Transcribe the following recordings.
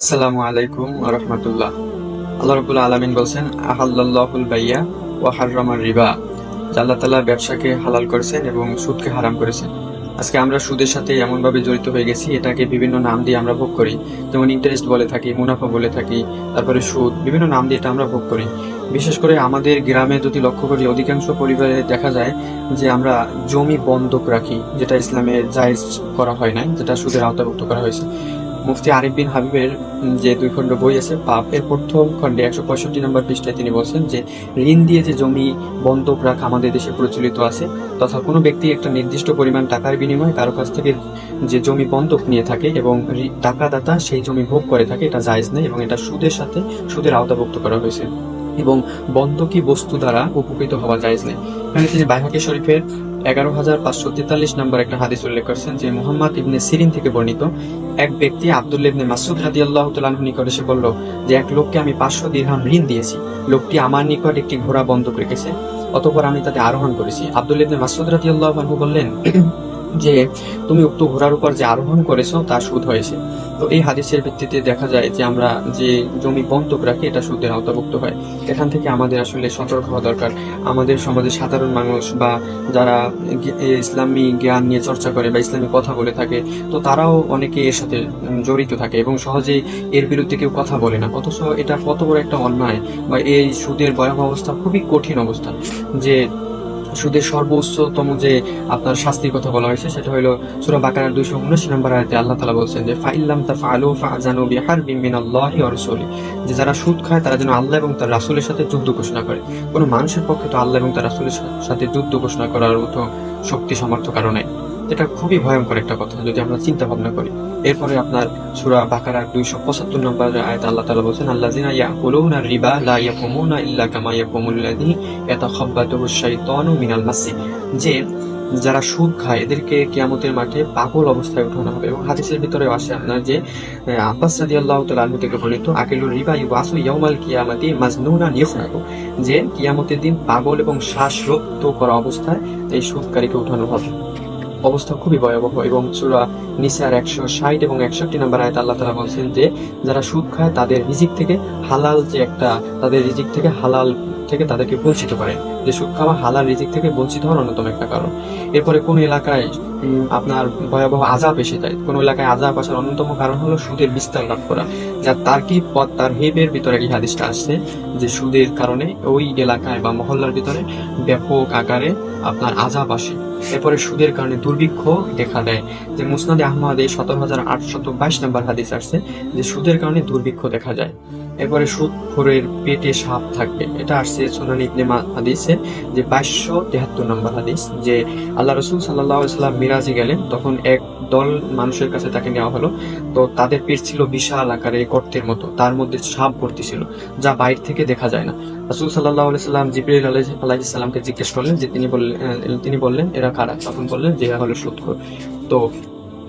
আসসালামু আলাইকুম ওয়া রাহমাতুল্লাহ। আল্লাহ রাব্বুল আলামিন বলছেন, আহাল্লাল্লাহুল বাইয়া ওয়া হাররামার রিবা। আল্লাহ তাআলা ব্যবসাকে হালাল করেছেন এবং সুদকে হারাম করেছেন। আজকে আমরা সুদের সাথে এমনভাবে জড়িত হয়ে গেছি, এটাকে বিভিন্ন নাম দিয়ে আমরা ভোগ করি। যেমন ইন্টারেস্ট বলে থাকি, মুনাফা বলে থাকি, তারপরে সুদ, বিভিন্ন নাম দিয়ে এটা আমরা ভোগ করি। বিশেষ করে আমাদের গ্রামে যদি লক্ষ্য করি, অধিকাংশ পরিবারে দেখা যায় যে আমরা জমি বন্ধক রাখি, যেটা ইসলামে জায়েজ করা হয় নাই, যেটা সুদের আওতাভুক্ত করা হয়েছে। মুফতি আরিফ বিন হাবিবের যে 2 খণ্ড বই আছে পাপ, এর প্রথম খণ্ডে 165 নম্বর পৃষ্ঠায় তিনি বলছেন যে ঋণ দিয়ে যে জমি বন্ধক রাখা আমাদের দেশে প্রচলিত আছে, তথা কোনো ব্যক্তি একটা নির্দিষ্ট পরিমাণ টাকার বিনিময়ে কারো কাছ থেকে যে জমি বন্ধক নিয়ে থাকে এবং টাকাদাতা সেই জমি ভোগ করে থাকে, এটা জায়েজ নেই এবং এটা সুদের সাথে সুদের আওতাভুক্ত করা হয়েছে এবং বন্ধকি বস্তু দ্বারা উপকৃত হওয়া জায়েজ নেই। এখানে তিনি বাইহাকী শরীফের 11,543 নম্বর একটা হাদিস উল্লেখ করেছেন যে মুহাম্মদ ইবনে সিরিন থেকে বর্ণিত, এক ব্যক্তি আব্দুল্লাহ ইবনে মাসউদ রাদিয়াল্লাহু তাআলা আনহু নিকট এসে বলল যে এক লোককে আমি 500 দিরহাম ঋণ দিয়েছি। লোকটি আমার নিকট একটি ঘোড়া বন্ধক রেখেছে, অতঃপর আমি তাতে আরোহণ করেছি। আব্দুল্লাহ ইবনে মাসউদ রাদিয়াল্লাহু আনহু বললেন যে তুমি উক্ত ঘোড়ার উপর যে আরোহণ করেছো তা সুদ হয়েছে। তো এই হাদিসের ভিত্তিতে দেখা যায় যে আমরা যে জমি বন্ধক রাখি এটা সুদের আওতাভুক্ত হয়। এখান থেকে আমাদের আসলে সতর্ক হওয়া দরকার। আমাদের সমাজে সাধারণ মানুষ বা যারা ইসলামী জ্ঞান নিয়ে চর্চা করে বা ইসলামী কথা বলে থাকে, তো তারাও অনেকে এর সাথে জড়িত থাকে এবং সহজেই এর বিরুদ্ধে কেউ কথা বলে না। অথচ এটা কত বড় একটা অন্যায় বা এই সুদের ভয়াবহ অবস্থা, খুবই কঠিন অবস্থা। যে সুদের সর্বোচ্চতম যে আপনার শাস্তির কথা বলা হয়েছে সেটা হলো সূরা বাকারার 279 নম্বর আয়াতে আল্লাহ তাআলা বলছেন যে ফাইল্লাম তাফআলু ফাআযানু বিহারবিন মিনাল্লাহি ওয়া রাসূলি, যে যারা সুদ খায় তারা যেন আল্লাহ এবং তার রাসূলের সাথে যুদ্ধ ঘোষণা করে। কোনো মানুষের পক্ষে তো আল্লাহ এবং তার রাসূলের সাথে যুদ্ধ ঘোষণা করার মতো শক্তি সামর্থ্য কারণ নাই। এটা খুবই ভয়ঙ্কর একটা কথা যদি আমরা চিন্তা ভাবনা করি। এরপরে আপনার সূরা বাকারার 275 নম্বর আয়াতে আল্লাহ তাআলা বলছেন, আল্লাযিনা ইয়াকুলুনা রিবা লা ইয়াকুমুনা ইল্লা কামা ইয়াকুমুল্লাযী ইয়াতাখাব্বাতুহু শাইতানু মিনাল মাসি, যে যারা সুদ খায় এদেরকে কিয়ামতের মাঠে পাগল অবস্থায় উঠানো হবে। এবং হাদিসের ভিতরে আসে আপনার যে আব্বাস রাদিয়াল্লাহু তাআলা আনহু থেকে বর্ণিত, আকিলুর রিবা ইউবাসু ইয়াউমাল কিয়ামাতি মাজনুনান ইউফনাকু, যে কিয়ামতের দিন পাগল এবং শ্বাসরোধ করা অবস্থায় এই সুদকারীকে উঠানো হবে। অবস্থা খুবই ভয়াবহ। এবং সূরা নিসার 160 এবং 61 নম্বর আয়াতে আল্লাহ তাআলা বলছেন যে যারা সুদ খায় তাদের রিজিক থেকে হালাল যে একটা, তাদের রিজিক থেকে হালাল থেকে তাদেরকে বঞ্চিত করে, যে সুদ খাওয়া হালাল রিজিক থেকে বঞ্চিত হওয়ার অন্যতম একটা কারণ। এরপরে কোন এলাকায় আপনার ভয়াবহ আযাব এসে যায়, কোন এলাকায় আযাব আসার অন্যতম কারণ হলো সুদের বিস্তার লাভ করা। যা তারকিব পথ তার হেবের ভিতরে এই হাদিসটা আসছে যে সুদের কারণে ওই এলাকায় বা মহল্লার ভিতরে ব্যাপক আকারে আপনার আযাব আসে। এরপরে সুদের কারণে দুর্ভিক্ষ দেখা দেয়, যে মুসনাদে আহমদে 17,822 নম্বর হাদিস আসছে যে সুদের কারণে দুর্ভিক্ষ দেখা যায়। এরপরে সুদখোরের পেটে সাপ থাকবে, এটা আসছে সুনান ইবনে হাদিসে যে 2273 নম্বর হাদিস, যে আল্লাহ রাসূল সাল্লাল্লাহু আলাইহি ওয়াসাল্লাম মিরাজে গেলেন, তখন এক দল মানুষের কাছে তাকে নেওয়া হলো। তো তাদের পেট ছিল বিশাল আকারে গর্তের মতো, তার মধ্যে সাপ ভর্তি ছিল, যা বাইরে থেকে দেখা যায় না। রাসূল সাল্লাল্লাহু আলাইহি ওয়াসাল্লাম জিবরাইল আলাইহিস সালামকে জিজ্ঞেস করলেন যে তিনি বললেন এরা কারা? তখন বললেন যে এরা হলো সুদখোর। তো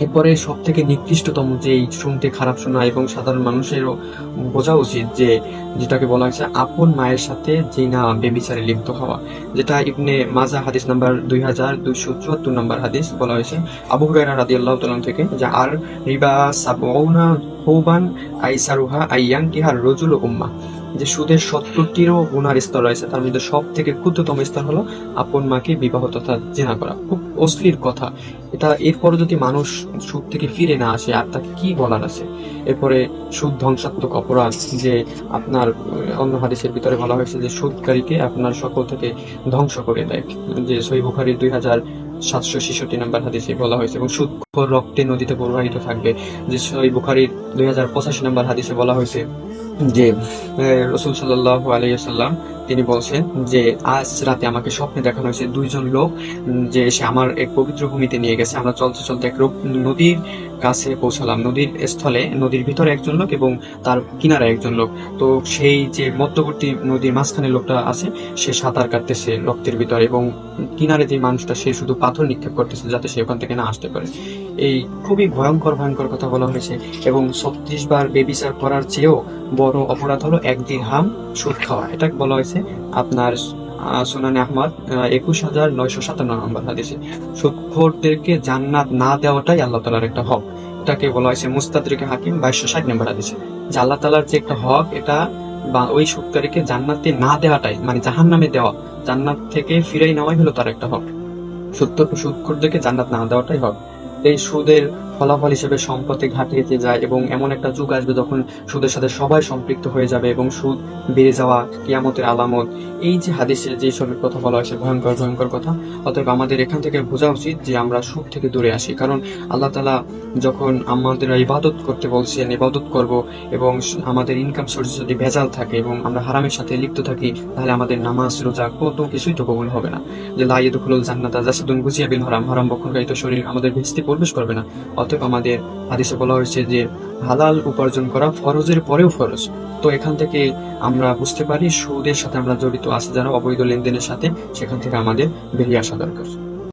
এরপরে সব থেকে নিকৃষ্টতম যে শুনতে খারাপ শোনা এবং সাধারণ মানুষেরও বোঝা উচিত যে যেটাকে বলা হয়েছে আপন মায়ের সাথে জিনা বেবিচারে লিপ্ত হওয়া, যেটা ইবনে মাজা হাদিস নাম্বার 2274 নম্বর হাদিস বলা হয়েছে আবু হুরায়রা রাদিয়াল্লাহু তাআলা থেকে, যে আর রিবা সাবউনা হুবান আইসারুহা আইয়ানকিহার রজুল উম্মা, যে সুদের 70টিরও গুনার স্তর রয়েছে, তার মধ্যে সব থেকে ক্ষুদ্রতম স্তর হলো আপন মাকে বিবাহ তথা জিনা করা। খুব অশ্লীল কথা এটা। এরপরে যদি মানুষ সুদ থেকে ফিরে না আসে আর তাকে কি বলার আছে? এরপরে সুদ ধ্বংসাত্মক অপরাধ, যে আপনার অন্য হাদিসের ভিতরে বলা হয়েছে যে সুদকারীকে আপনার সকল থেকে ধ্বংস করে দেয়, যে সহিহ বুখারীর 2766 নম্বর হাদিসে বলা হয়েছে। এবং সুদখোর রক্তে নদীতে প্রবাহিত থাকবে, যে সহিহ বুখারীর 2085 নম্বর হাদিসে বলা হয়েছে যে রাসূল সাল্লাল্লাহু আলাইহি ওয়াসাল্লাম তিনি বলছেন যে আজ রাতে আমাকে স্বপ্নে দেখানো হয়েছে দুইজন লোক, যে সে আমার এক পবিত্র ভূমিতে নিয়ে গেছে। আমরা চলতে চলতে এক নদীর কাছে পৌঁছালাম, নদীর স্থলে নদীর ভিতরে একজন লোক এবং তার কিনারে একজন লোক। তো সেই যে মধ্যবর্তী নদীর মাঝখানে লোকটা আছে সে সাঁতার কাটতেছে রক্তের ভিতরে, এবং কিনারে যে মানুষটা সে শুধু পাথর নিক্ষেপ করতেছে যাতে সে ওখান থেকে না আসতে পারে। এই খুবই ভয়ঙ্কর কথা বলা হয়েছে। এবং 36 বার বেবিচার করার চেয়েও বড় অপরাধ হলো 1 দিরহাম সুদ খাওয়া, এটা বলা হয়েছে আপনার সুনানে আহমদ 21,957 নম্বর হাদিসে। সুদখোরদেরকে জান্নাত না দেওয়াটাই আল্লাহ তাআলার একটা হক। সুদটাকে বলা হয়েছে মুস্তাদরিকে হাকিম 2260 নম্বর হাদিসে, যে আল্লাহ তাআলার যে একটা হক, এটা বা ওই সুদকারীকে জান্নাতে না দেওয়াটাই, মানে জাহান্নামে দেওয়া, জান্নাত থেকে ফিরাই নেওয়াই হলো তার একটা হক। সুদখোরদেরকে জান্নাত না দেওয়াটাই হক। এই সুদের ফলাফল হিসেবে সম্পদে ঘাটিয়ে যায় এবং এমন একটা যুগ আসবে যখন সুদের সাথে সবাই সম্পৃক্ত হয়ে যাবে এবং সুদ বেড়ে যাওয়া কিয়ামতের আলামত। এই যে হাদিসে যে সবের কথা বলা হয়েছে, ভয়ঙ্কর ভয়ঙ্কর কথা। অতএব আমাদের এখান থেকে বোঝা উচিত যে আমরা সুদ থেকে দূরে আসি, কারণ আল্লাহ তাআলা যখন আমাদের ইবাদত করতে বলছেন, ইবাদত করব এবং আমাদের ইনকাম সোর্স যদি ভেজাল থাকে এবং আমরা হারামের সাথে লিপ্ত থাকি, তাহলে আমাদের নামাজ রোজা কত কিছুই তো কবুল হবে না। যে লা ইয়াদখুলুল জান্নাতা জাসাদুন গুজিয়া বিল হারাম, হারাম বক্ষণকারিত শরীর আমাদের ভেস্তে প্রবেশ করবে না। অতএব আমাদের হাদিসে বলা হয়েছে যে হালাল উপার্জন করা ফরজের পরেও ফরজ। তো এখান থেকে আমরা বুঝতে পারি সুদের সাথে আমরা জড়িত আছি যারা, অবৈধ লেনদেনের সাথে, সেখান থেকে আমাদের বেরিয়ে আসা দরকার।